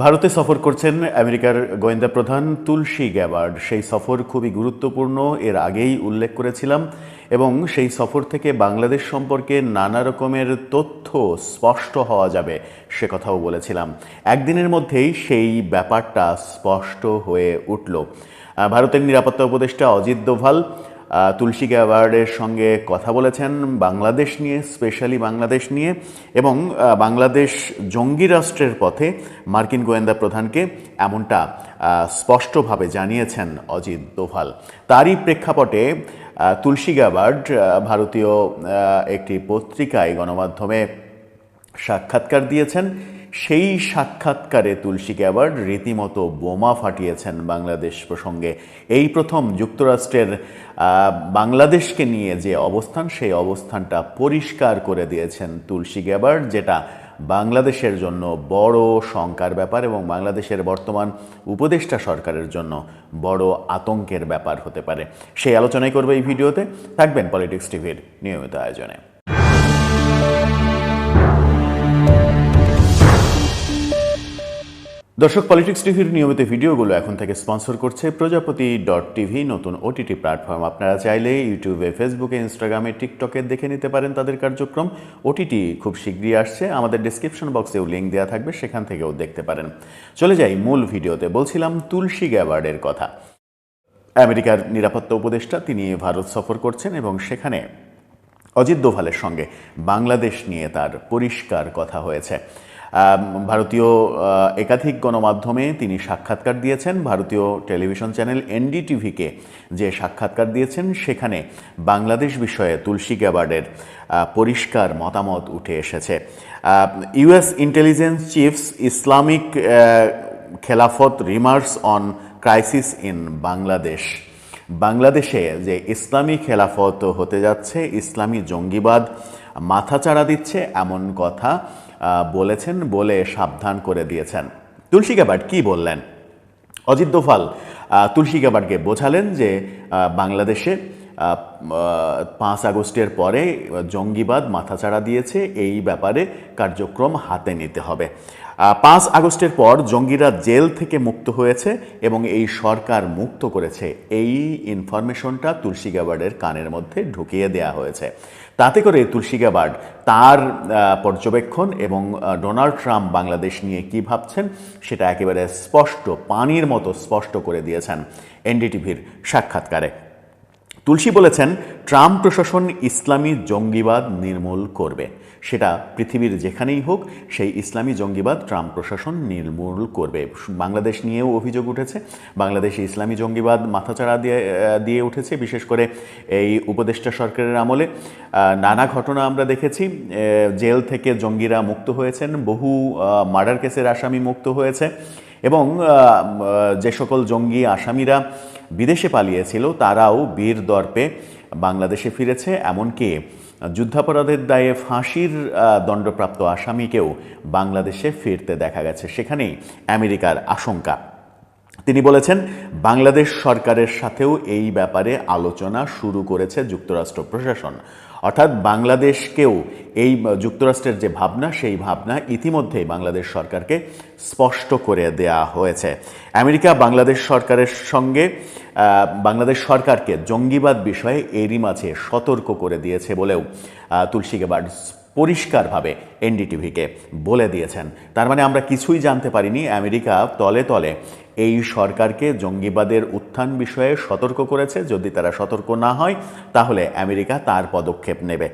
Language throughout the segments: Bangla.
ভারতে সফর করছেন আমেরিকার গোয়েন্দা প্রধান তুলসী গ্যাবার্ড। সেই সফর খুবই গুরুত্বপূর্ণ, এর আগেই উল্লেখ করেছিলাম, এবং সেই সফর থেকে বাংলাদেশ সম্পর্কে নানা রকমের তথ্য স্পষ্ট হওয়া যাবে সে কথাও বলেছিলাম। একদিনের মধ্যেই সেই ব্যাপারটা স্পষ্ট হয়ে উঠল। ভারতের নিরাপত্তা উপদেষ্টা অজিত দোভাল তুলসী গ্যাবার্ডের সঙ্গে কথা বলেছেন বাংলাদেশ নিয়ে, স্পেশালি বাংলাদেশ নিয়ে, এবং বাংলাদেশ জঙ্গি রাষ্ট্রের পথে মার্কিন গোয়েন্দা প্রধানকে এমনটা স্পষ্টভাবে জানিয়েছেন অজিত দোভাল। তারই প্রেক্ষাপটে তুলসী গ্যাবার্ড ভারতীয় একটি পত্রিকায় গণমাধ্যমে সাক্ষাৎকার দিয়েছেন। সেই সাক্ষাৎকারে তুলসী গ্যাবার্ড রীতিমতো বোমা ফাটিয়েছেন বাংলাদেশ প্রসঙ্গে। এই প্রথম যুক্তরাষ্ট্রের বাংলাদেশকে নিয়ে যে অবস্থান, সেই অবস্থানটা পরিষ্কার করে দিয়েছেন তুলসী গ্যাবার্ড, যেটা বাংলাদেশের জন্য বড় শঙ্কার ব্যাপার এবং বাংলাদেশের বর্তমান উপদেষ্টা সরকারের জন্য বড় আতঙ্কের ব্যাপার হতে পারে। সেই আলোচনাই করবে এই ভিডিওতে। থাকবেন পলিটিক্স টিভির নিয়মিত আয়োজনে। দর্শক, পলিটিক্স টিভির নিয়মিত ভিডিওগুলো এখন থেকে স্পন্সর করছে প্রজাপতি.টিভি, নতুন ওটিটি প্ল্যাটফর্ম। আপনারা চাইলে ইউটিউবে, ফেসবুকে, ইনস্টাগ্রামে, টিকটকে দেখে নিতে পারেন তাদের কার্যক্রম। ওটিটি খুব শীঘ্রই আসছে, আমাদের ডিসক্রিপশন বক্সেও লিঙ্ক দেওয়া থাকবে, সেখান থেকেও দেখতে পারেন। চলে যাই মূল ভিডিওতে। বলছিলাম তুলসী গ্যাবার্ডের কথা। আমেরিকার নিরাপত্তা উপদেষ্টা তিনি ভারত সফর করছেন এবং সেখানে অজিত দোভালের সঙ্গে বাংলাদেশ নিয়ে তার পরিষ্কার কথা হয়েছে। ভারতীয় একাধিক গণমাধ্যমে তিনি সাক্ষাৎকার দিয়েছেন। ভারতীয় টেলিভিশন চ্যানেল এনডিটিভিকে যে সাক্ষাৎকার দিয়েছেন, সেখানে বাংলাদেশ বিষয়ে তুলসী গ্যাবার্ডের পরিষ্কার মতামত উঠে এসেছে। ইউএস ইন্টেলিজেন্স চিফস ইসলামিক খেলাফত remarks on crisis in Bangladesh. বাংলাদেশে যে ইসলামী খেলাফত হতে যাচ্ছে, ইসলামী জঙ্গিবাদ মাথাচাড়া দিচ্ছে, এমন কথা বলেছেন বলে সাবধান করে দিয়েছেন। তুলসী গ্যাবার্ড কি বললেন? অজিত দোভাল তুলসী গ্যাবার্ডকে বোঝালেন যে বাংলাদেশে 5 আগস্টের পরে জঙ্গিবাদ মাথাচাড়া দিয়েছে, এই ব্যাপারে কার্যক্রম হাতে নিতে হবে। 5 আগস্টের পর জঙ্গিরা জেল থেকে মুক্ত হয়েছে এবং এই সরকার মুক্ত করেছে, এই ইনফরমেশনটা তুলসী গ্যাবার্ডের কানের মধ্যে ঢুকিয়ে দেয়া হয়েছে। তাতে করে তুলসী গ্যাবার্ড তার পর্যবেক্ষণ এবং ডোনাল্ড ট্রাম্প বাংলাদেশ নিয়ে কি ভাবছেন সেটা একেবারে স্পষ্ট, পানির মতো স্পষ্ট করে দিয়েছেন এনডিটিভির সাক্ষাৎকারে। তুলসী বলেছেন, ট্রাম্প প্রশাসন ইসলামী জঙ্গিবাদ নির্মূল করবে। সেটা পৃথিবীর যেখানেই হোক, সেই ইসলামী জঙ্গিবাদ ট্রাম্প প্রশাসন নির্মূল করবে। বাংলাদেশ নিয়েও অভিযোগ উঠেছে, বাংলাদেশে ইসলামী জঙ্গিবাদ মাথাচাড়া দিয়ে উঠেছে, বিশেষ করে এই উপদেষ্টা সরকারের আমলে নানা ঘটনা আমরা দেখেছি। জেল থেকে জঙ্গিরা মুক্ত হয়েছেন, বহু মার্ডার কেসের আসামি মুক্ত হয়েছে, এবং যে সকল জঙ্গি আসামিরা বিদেশে পালিয়েছিল তারাও বীর দর্পে বাংলাদেশে ফিরেছে। এমনকি যুদ্ধাপরাধের দায়ে ফাঁসির দণ্ডপ্রাপ্ত আসামিকেও বাংলাদেশে ফিরতে দেখা গেছে। সেখানেই আমেরিকার আশঙ্কা। তিনি বলেছেন, বাংলাদেশ সরকারের সাথেও এই ব্যাপারে আলোচনা শুরু করেছে যুক্তরাষ্ট্র প্রশাসন। অর্থাৎ বাংলাদেশকেও এই যুক্তরাষ্ট্রের যে ভাবনা, সেই ভাবনা ইতিমধ্যেই বাংলাদেশ সরকারকে স্পষ্ট করে দেয়া হয়েছে। আমেরিকা বাংলাদেশ সরকারের সঙ্গে বাংলাদেশ সরকারকে জঙ্গিবাদ বিষয়ে এরই মাঝে সতর্ক করে দিয়েছে বলেও তুলসী গ্যাবার্ড পরিষ্কারভাবে এনডিটিভিকে বলে দিয়েছেন। তার মানে আমরা কিছুই জানতে পারিনি, আমেরিকা তলে তলে এই সরকারকে জঙ্গিবাদের উত্থান বিষয়ে সতর্ক করেছে। যদি তারা সতর্ক না হয় তাহলে আমেরিকা তার পদক্ষেপ নেবে।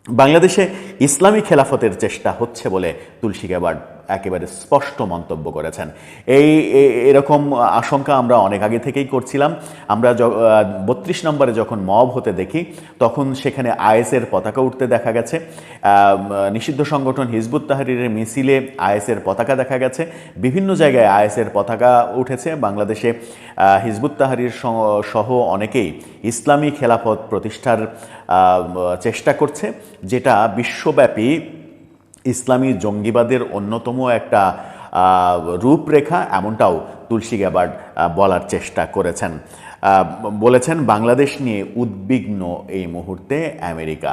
বাংলাদেশে ইসলামী খেলাফতের চেষ্টা হচ্ছে বলে তুলসী গ্যাবার্ড একেবারে স্পষ্ট মন্তব্য করেছেন। এরকম আশঙ্কা আমরা অনেক আগে থেকেই করছিলাম। আমরা 32 নম্বরে যখন মব হতে দেখি, তখন সেখানে আইএসের পতাকা উঠতে দেখা গেছে। নিষিদ্ধ সংগঠন হিজবুত তাহরিরের মিছিলে আইএসের পতাকা দেখা গেছে। বিভিন্ন জায়গায় আইএসের পতাকা উঠেছে। বাংলাদেশে হিজবুত তাহরির সহ অনেকেই ইসলামী খেলাফত প্রতিষ্ঠার চেষ্টা করছে, যেটা বিশ্বব্যাপী ইসলামী জঙ্গিবাদের অন্যতম একটা রূপরেখা, এমনটাও তুলসী গ্যাবার্ড বলার চেষ্টা করেছেন। বলেছেন, বাংলাদেশ নিয়ে উদ্বিগ্ন এই মুহূর্তে আমেরিকা।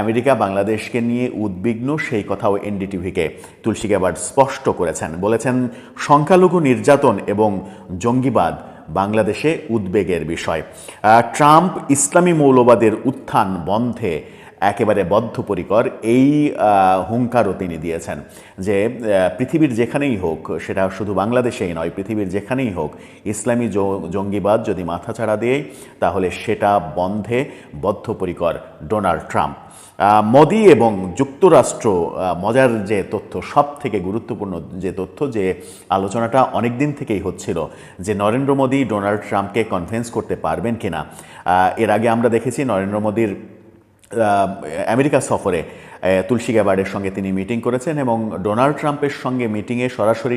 আমেরিকা বাংলাদেশকে নিয়ে উদ্বিগ্ন, সেই কথাও এনডিটিভিকে তুলসী গ্যাবার্ড স্পষ্ট করেছেন। বলেছেন, সংখ্যালঘু নির্যাতন এবং জঙ্গিবাদ বাংলাদেশে উদ্বেগের বিষয়। ট্রাম্প ইসলামী মৌলবাদের উত্থান বন্ধে একেবারে বদ্ধপরিকর, এই হুঙ্কারও তিনি দিয়েছেন যে পৃথিবীর যেখানেই হোক, সেটা শুধু বাংলাদেশেই নয়, পৃথিবীর যেখানেই হোক, ইসলামী জঙ্গিবাদ যদি মাথাচাড়া দেয় তাহলে সেটা বন্ধে বদ্ধপরিকর ডোনাল্ড ট্রাম্প। মোদি এবং যুক্তরাষ্ট্র, মজার যে তথ্য, সব থেকে গুরুত্বপূর্ণ যে তথ্য, যে আলোচনাটা অনেক দিন থেকেই হচ্ছিল যে নরেন্দ্র মোদি ডোনাল্ড ট্রাম্পকে কনভিন্স করতে পারবেন কিনা। এর আগে আমরা দেখেছি নরেন্দ্র মোদির আমেরিকা সফরে তুলসী গ্যাবার্ডের সঙ্গে তিনি মিটিং করেছেন এবং ডোনাল্ড ট্রাম্পের সঙ্গে মিটিংয়ে সরাসরি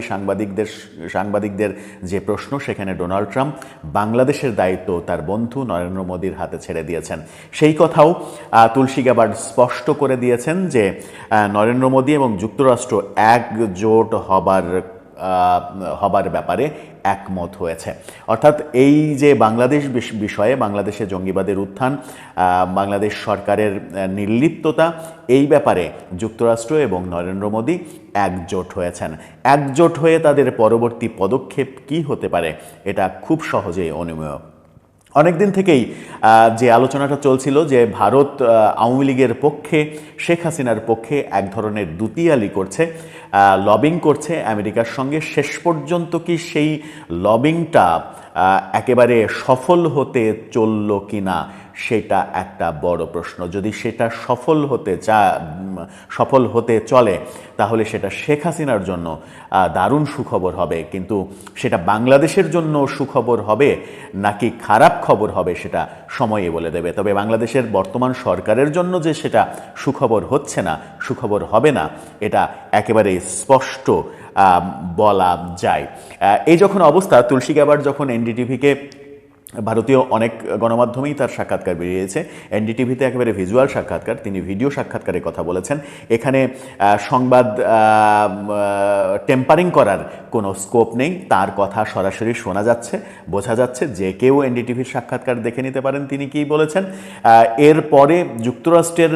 সাংবাদিকদের যে প্রশ্ন, সেখানে ডোনাল্ড ট্রাম্প বাংলাদেশের দায়িত্ব তার বন্ধু নরেন্দ্র মোদির হাতে ছেড়ে দিয়েছেন। সেই কথাও তুলসী গ্যাবার্ড স্পষ্ট করে দিয়েছেন যে নরেন্দ্র মোদি এবং যুক্তরাষ্ট্র একজোট হবার ব্যাপারে একমত হয়েছে। অর্থাৎ এই যে বাংলাদেশ বিষয়ে, বাংলাদেশে জঙ্গিবাদের উত্থান, বাংলাদেশ সরকারের নির্লিপ্ততা, এই ব্যাপারে যুক্তরাষ্ট্র এবং নরেন্দ্র মোদি একজোট হয়েছেন। একজোট হয়ে তাদের পরবর্তী পদক্ষেপ কি হতে পারে, এটা খুব সহজেই অনুমেয়। অনেক দিন থেকেই যে আলোচনাটা চলছিল যে ভারত আওয়ামী লীগের পক্ষে, শেখ হাসিনার পক্ষে এক ধরনের দুতিয়ালি করছে, লবিং করছে আমেরিকার সঙ্গে। শেষ পর্যন্ত কি সেই লবিংটা একেবারে সফল হতে চলল কি না, সেটা একটা বড় প্রশ্ন। যদি সেটা সফল হতে চলে তাহলে সেটা শেখ হাসিনার জন্য দারুণ সুখবর হবে, কিন্তু সেটা বাংলাদেশের জন্য সুখবর হবে নাকি খারাপ খবর হবে সেটা সময়ই বলে দেবে। তবে বাংলাদেশের বর্তমান সরকারের জন্য যে সেটা সুখবর হচ্ছে না, সুখবর হবে না, এটা একেবারে স্পষ্ট বলা যায়। এই যখন অবস্থা, তুলসী গ্যাবার্ড যখন এনডিটিভিকে, ভারতীয় অনেক গণমাধ্যমেই তার সাক্ষাৎকার বেরিয়েছে, এনডিটিভিতে একেবারে ভিজুয়াল সাক্ষাৎকার, তিনি ভিডিও সাক্ষাৎকারের কথা বলেছেন। এখানে সংবাদ টেম্পারিং করার কোনো স্কোপ নেই, তার কথা সরাসরি শোনা যাচ্ছে, বোঝা যাচ্ছে। যে কেউ এনডিটিভির সাক্ষাৎকার দেখে নিতে পারেন তিনি কী বলেছেন। এরপরে যুক্তরাষ্ট্রের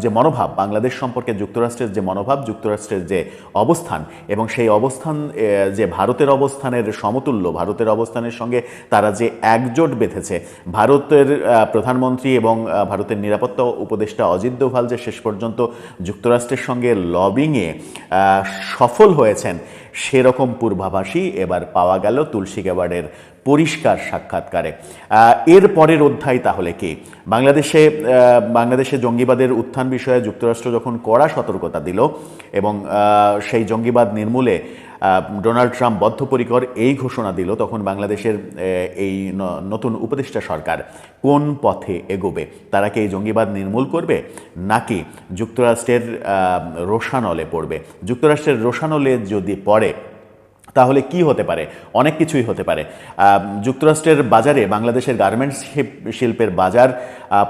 যে মনোভাব, বাংলাদেশ সম্পর্কে যুক্তরাষ্ট্রের যে মনোভাব, যুক্তরাষ্ট্রের যে অবস্থান, এবং সেই অবস্থান যে ভারতের অবস্থানের সমতুল্য, ভারতের অবস্থানের সঙ্গে তারা যে একজোট বেঁধেছে। ভারতের প্রধানমন্ত্রী এবং ভারতের নিরাপত্তা উপদেষ্টা অজিত দোভাল যে শেষ পর্যন্ত যুক্তরাষ্ট্রের সঙ্গে লবিংয়ে সফল হয়েছেন, সেরকম পূর্বাভাসই এবার পাওয়া গেল তুলসী গ্যাবার্ডের পরিষ্কার সাক্ষাৎকারে। এর পরের অধ্যায় তাহলে কি? বাংলাদেশে জঙ্গিবাদের উত্থান বিষয়ে যুক্তরাষ্ট্র যখন কড়া সতর্কতা দিল এবং সেই জঙ্গিবাদ নির্মূলে ডোনাল্ড ট্রাম্প বদ্ধপরিকর এই ঘোষণা দিল, তখন বাংলাদেশের এই নতুন উপদেষ্টা সরকার কোন পথে এগোবে? তারা কি এই জঙ্গিবাদ নির্মূল করবে, নাকি যুক্তরাষ্ট্রের রোষানলে পড়বে? যুক্তরাষ্ট্রের রোষানলে যদি পড়ে তাহলে কি হতে পারে? অনেক কিছুই হতে পারে। যুক্তরাষ্ট্রের বাজারে বাংলাদেশের গার্মেন্টস শিল্পের বাজার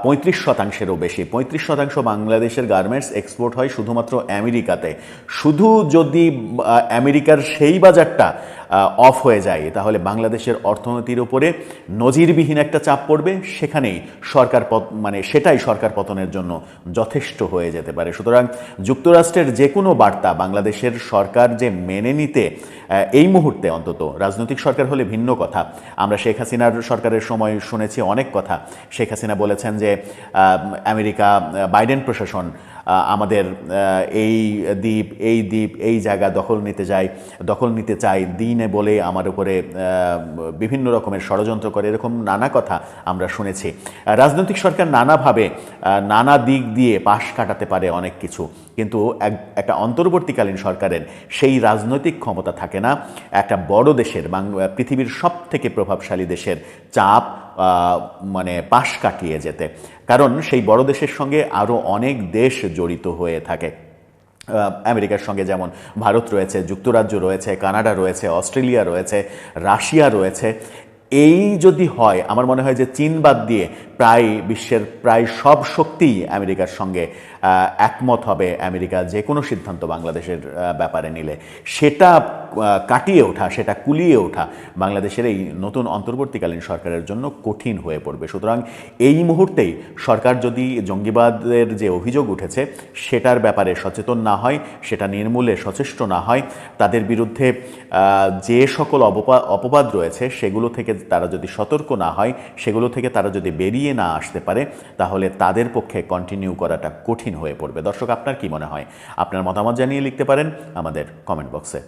35%-এরও বেশি। 35% বাংলাদেশের গার্মেন্টস এক্সপোর্ট হয় শুধুমাত্র আমেরিকাতে। শুধু যদি আমেরিকার সেই বাজারটা অফ হয়ে যায় তাহলে বাংলাদেশের অর্থনীতির উপরে নজিরবিহীন একটা চাপ পড়বে। সেখানেই সেটাই সরকার পতনের জন্য যথেষ্ট হয়ে যেতে পারে। সুতরাং যুক্তরাষ্ট্রের যে কোনো বার্তা বাংলাদেশের সরকার যে মেনে নিতে, এই মুহূর্তে অন্তত, রাজনৈতিক সরকার হলে ভিন্ন কথা। আমরা শেখ হাসিনার সরকারের সময় শুনেছি অনেক কথা। শেখ হাসিনা বলেছেন যে আমেরিকা, বাইডেন প্রশাসন আমাদের এই জায়গা দখল নিতে চায় দিনে বলে আমার উপরে বিভিন্ন রকমের ষড়যন্ত্র করে, এরকম নানা কথা আমরা শুনেছি। রাজনৈতিক সরকার নানাভাবে, নানা দিক দিয়ে পাশ কাটাতে পারে অনেক কিছু, কিন্তু একটা অন্তর্বর্তীকালীন সরকারের সেই রাজনৈতিক ক্ষমতা থাকে না একটা বড় দেশের, পৃথিবীর সব থেকে প্রভাবশালী দেশের চাপ পাশ কাটিয়ে যেতে। কারণ সেই বড় দেশের সঙ্গে আরও অনেক দেশ জড়িত হয়ে থাকে। আমেরিকার সঙ্গে যেমন ভারত রয়েছে, যুক্তরাজ্য রয়েছে, কানাডা রয়েছে, অস্ট্রেলিয়া রয়েছে, রাশিয়া রয়েছে। এই যদি হয়, আমার মনে হয় যে চীন বাদ দিয়ে বিশ্বের প্রায় সব শক্তিই আমেরিকার সঙ্গে একমত হবে আমেরিকা যে কোনো সিদ্ধান্ত বাংলাদেশের ব্যাপারে নিলে। সেটা কাটিয়ে ওঠা, সেটা কুলিয়ে ওঠা বাংলাদেশের এই নতুন অন্তর্বর্তীকালীন সরকারের জন্য কঠিন হয়ে পড়বে। সুতরাং এই মুহূর্তেই সরকার যদি জঙ্গিবাদের যে অভিযোগ উঠেছে সেটার ব্যাপারে সচেতন না হয়, সেটা নির্মূলে সচেষ্ট না হয়, তাদের বিরুদ্ধে যে সকল অপবাদ রয়েছে সেগুলো থেকে তারা যদি সতর্ক না হয়, সেগুলো থেকে তারা যদি বেরিয়ে না আসতে পারে, তাহলে তাদের পক্ষে কন্টিনিউ করাটা কঠিন হয়ে পড়বে। দর্শক, আপনার কি মনে হয়? আপনার মতামত জানিয়ে লিখতে পারেন আমাদের কমেন্ট বক্সে।